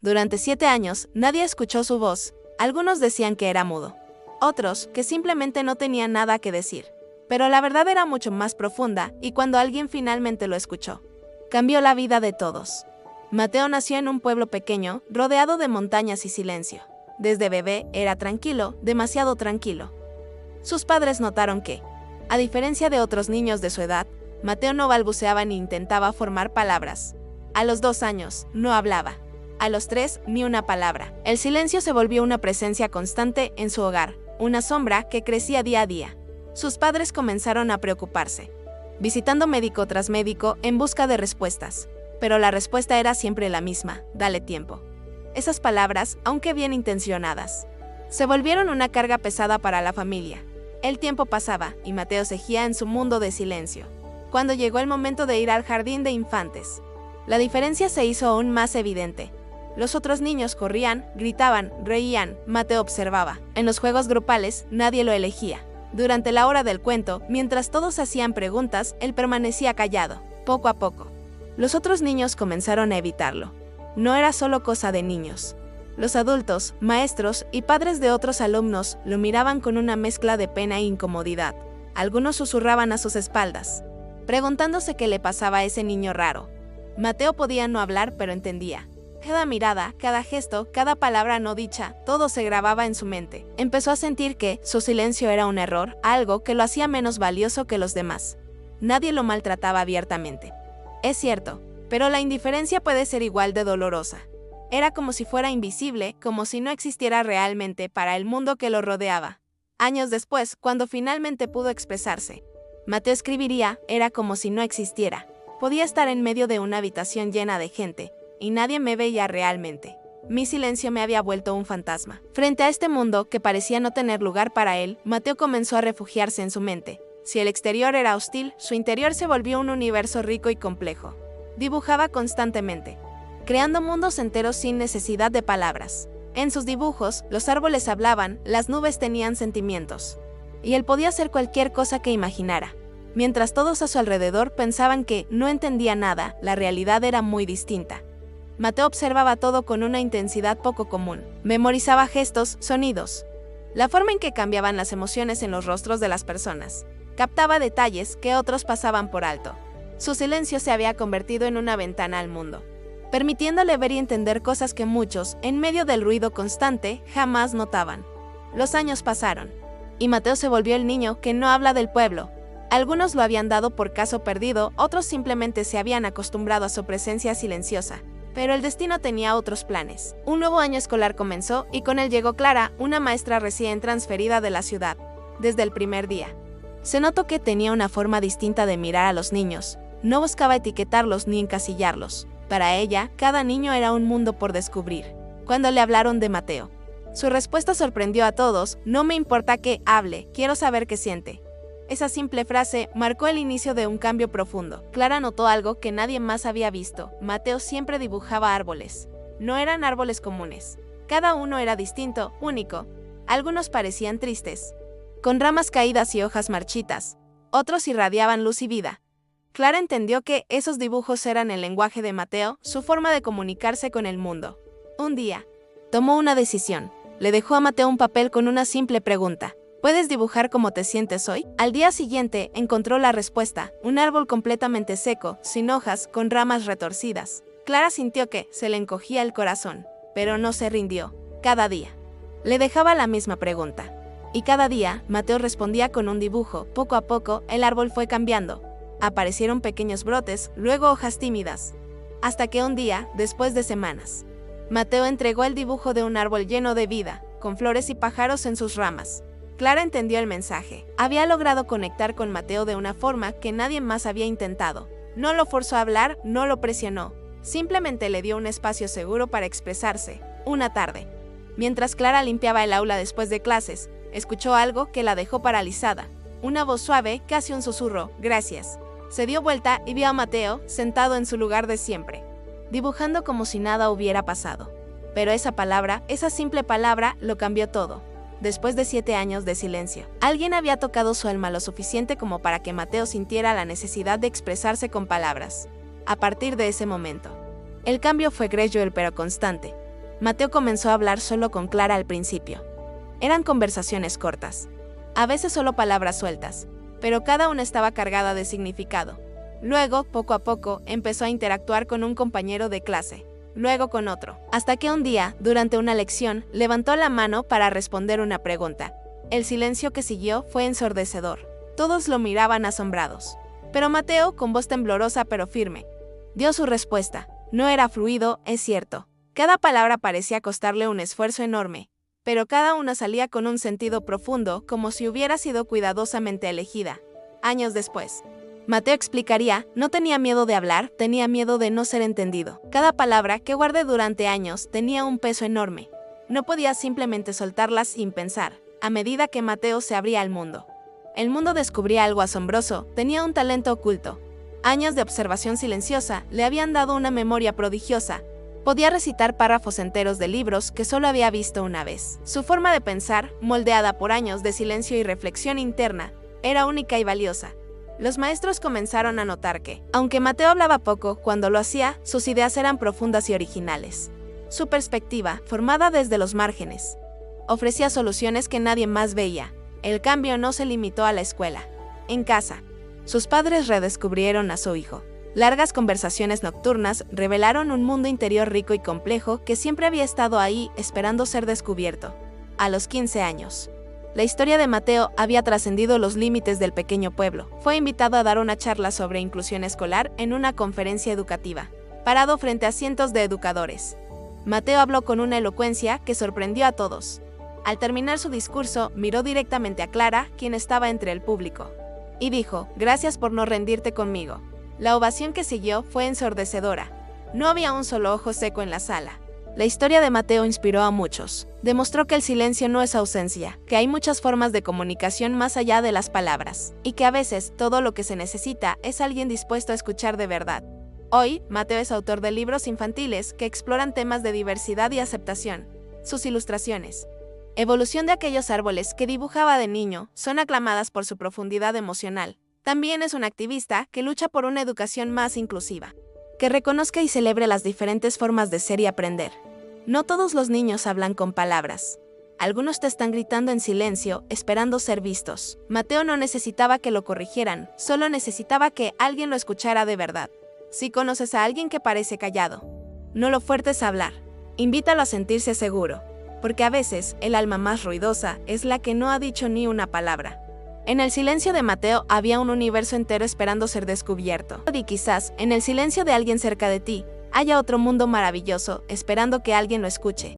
Durante 7 años, nadie escuchó su voz. Algunos decían que era mudo. Otros, que simplemente no tenía nada que decir. Pero la verdad era mucho más profunda, y cuando alguien finalmente lo escuchó, cambió la vida de todos. Mateo nació en un pueblo pequeño, rodeado de montañas y silencio. Desde bebé era tranquilo, demasiado tranquilo. Sus padres notaron que, a diferencia de otros niños de su edad, Mateo no balbuceaba ni intentaba formar palabras. A los 2 años, no hablaba. A los 3, ni una palabra. El silencio se volvió una presencia constante en su hogar, una sombra que crecía día a día. Sus padres comenzaron a preocuparse, visitando médico tras médico en busca de respuestas. Pero la respuesta era siempre la misma: dale tiempo. Esas palabras, aunque bien intencionadas, se volvieron una carga pesada para la familia. El tiempo pasaba, y Mateo seguía en su mundo de silencio. Cuando llegó el momento de ir al jardín de infantes, la diferencia se hizo aún más evidente. Los otros niños corrían, gritaban, reían. Mateo observaba. En los juegos grupales, nadie lo elegía. Durante la hora del cuento, mientras todos hacían preguntas, él permanecía callado. Poco a poco, los otros niños comenzaron a evitarlo. No era solo cosa de niños. Los adultos, maestros y padres de otros alumnos lo miraban con una mezcla de pena e incomodidad. Algunos susurraban a sus espaldas, preguntándose qué le pasaba a ese niño raro. Mateo podía no hablar, pero entendía. Cada mirada, cada gesto, cada palabra no dicha, todo se grababa en su mente. Empezó a sentir que su silencio era un error, algo que lo hacía menos valioso que los demás. Nadie lo maltrataba abiertamente. Es cierto, pero la indiferencia puede ser igual de dolorosa. Era como si fuera invisible, como si no existiera realmente para el mundo que lo rodeaba. Años después, cuando finalmente pudo expresarse, Mateo escribiría: era como si no existiera. Podía estar en medio de una habitación llena de gente, y nadie me veía realmente. Mi silencio me había vuelto un fantasma. Frente a este mundo que parecía no tener lugar para él, Mateo comenzó a refugiarse en su mente. Si el exterior era hostil, su interior se volvió un universo rico y complejo. Dibujaba constantemente, creando mundos enteros sin necesidad de palabras. En sus dibujos, los árboles hablaban, las nubes tenían sentimientos, y él podía hacer cualquier cosa que imaginara. Mientras todos a su alrededor pensaban que no entendía nada, la realidad era muy distinta. Mateo observaba todo con una intensidad poco común. Memorizaba gestos, sonidos, la forma en que cambiaban las emociones en los rostros de las personas. Captaba detalles que otros pasaban por alto. Su silencio se había convertido en una ventana al mundo, permitiéndole ver y entender cosas que muchos, en medio del ruido constante, jamás notaban. Los años pasaron, y Mateo se volvió el niño que no habla del pueblo. Algunos lo habían dado por caso perdido, otros simplemente se habían acostumbrado a su presencia silenciosa. Pero el destino tenía otros planes. Un nuevo año escolar comenzó, y con él llegó Clara, una maestra recién transferida de la ciudad. Desde el primer día, se notó que tenía una forma distinta de mirar a los niños. No buscaba etiquetarlos ni encasillarlos. Para ella, cada niño era un mundo por descubrir. Cuando le hablaron de Mateo, su respuesta sorprendió a todos: no me importa que hable, quiero saber qué siente. Esa simple frase marcó el inicio de un cambio profundo. Clara notó algo que nadie más había visto. Mateo siempre dibujaba árboles. No eran árboles comunes. Cada uno era distinto, único. Algunos parecían tristes, con ramas caídas y hojas marchitas. Otros irradiaban luz y vida. Clara entendió que esos dibujos eran el lenguaje de Mateo, su forma de comunicarse con el mundo. Un día, tomó una decisión. Le dejó a Mateo un papel con una simple pregunta: ¿puedes dibujar cómo te sientes hoy? Al día siguiente, encontró la respuesta: un árbol completamente seco, sin hojas, con ramas retorcidas. Clara sintió que se le encogía el corazón, pero no se rindió. Cada día le dejaba la misma pregunta, y cada día Mateo respondía con un dibujo. Poco a poco, el árbol fue cambiando. Aparecieron pequeños brotes, luego hojas tímidas, hasta que un día, después de semanas, Mateo entregó el dibujo de un árbol lleno de vida, con flores y pájaros en sus ramas. Clara entendió el mensaje. Había logrado conectar con Mateo de una forma que nadie más había intentado. No lo forzó a hablar, no lo presionó. Simplemente le dio un espacio seguro para expresarse. Una tarde, mientras Clara limpiaba el aula después de clases, escuchó algo que la dejó paralizada. Una voz suave, casi un susurro: gracias. Se dio vuelta y vio a Mateo sentado en su lugar de siempre, dibujando como si nada hubiera pasado. Pero esa palabra, esa simple palabra, lo cambió todo. Después de 7 años de silencio, alguien había tocado su alma lo suficiente como para que Mateo sintiera la necesidad de expresarse con palabras. A partir de ese momento, el cambio fue gradual pero constante. Mateo comenzó a hablar solo con Clara al principio. Eran conversaciones cortas, a veces solo palabras sueltas, pero cada una estaba cargada de significado. Luego, poco a poco, empezó a interactuar con un compañero de clase, luego con otro, hasta que un día, durante una lección, levantó la mano para responder una pregunta. El silencio que siguió fue ensordecedor. Todos lo miraban asombrados. Pero Mateo, con voz temblorosa pero firme, dio su respuesta. No era fluido, es cierto. Cada palabra parecía costarle un esfuerzo enorme, pero cada una salía con un sentido profundo, como si hubiera sido cuidadosamente elegida. Años después, Mateo explicaría, no tenía miedo de hablar, tenía miedo de no ser entendido. Cada palabra que guardé durante años tenía un peso enorme. No podía simplemente soltarlas sin pensar, a medida que Mateo se abría al mundo. El mundo descubría algo asombroso, tenía un talento oculto. Años de observación silenciosa le habían dado una memoria prodigiosa. Podía recitar párrafos enteros de libros que solo había visto una vez. Su forma de pensar, moldeada por años de silencio y reflexión interna, era única y valiosa. Los maestros comenzaron a notar que, aunque Mateo hablaba poco, cuando lo hacía, sus ideas eran profundas y originales. Su perspectiva, formada desde los márgenes, ofrecía soluciones que nadie más veía. El cambio no se limitó a la escuela. En casa, sus padres redescubrieron a su hijo. Largas conversaciones nocturnas revelaron un mundo interior rico y complejo que siempre había estado ahí esperando ser descubierto. A los 15 años, la historia de Mateo había trascendido los límites del pequeño pueblo. Fue invitado a dar una charla sobre inclusión escolar en una conferencia educativa, parado frente a cientos de educadores. Mateo habló con una elocuencia que sorprendió a todos. Al terminar su discurso, miró directamente a Clara, quien estaba entre el público, y dijo, «Gracias por no rendirte conmigo». La ovación que siguió fue ensordecedora. No había un solo ojo seco en la sala. La historia de Mateo inspiró a muchos. Demostró que el silencio no es ausencia, que hay muchas formas de comunicación más allá de las palabras, y que a veces todo lo que se necesita es alguien dispuesto a escuchar de verdad. Hoy, Mateo es autor de libros infantiles que exploran temas de diversidad y aceptación. Sus ilustraciones, evolución de aquellos árboles que dibujaba de niño, son aclamadas por su profundidad emocional. También es un activista que lucha por una educación más inclusiva, que reconozca y celebre las diferentes formas de ser y aprender. No todos los niños hablan con palabras. Algunos te están gritando en silencio, esperando ser vistos. Mateo no necesitaba que lo corrigieran, solo necesitaba que alguien lo escuchara de verdad. Si conoces a alguien que parece callado, no lo fuertes a hablar. Invítalo a sentirse seguro, porque a veces el alma más ruidosa es la que no ha dicho ni una palabra. En el silencio de Mateo había un universo entero esperando ser descubierto. Y quizás, en el silencio de alguien cerca de ti, haya otro mundo maravilloso esperando que alguien lo escuche.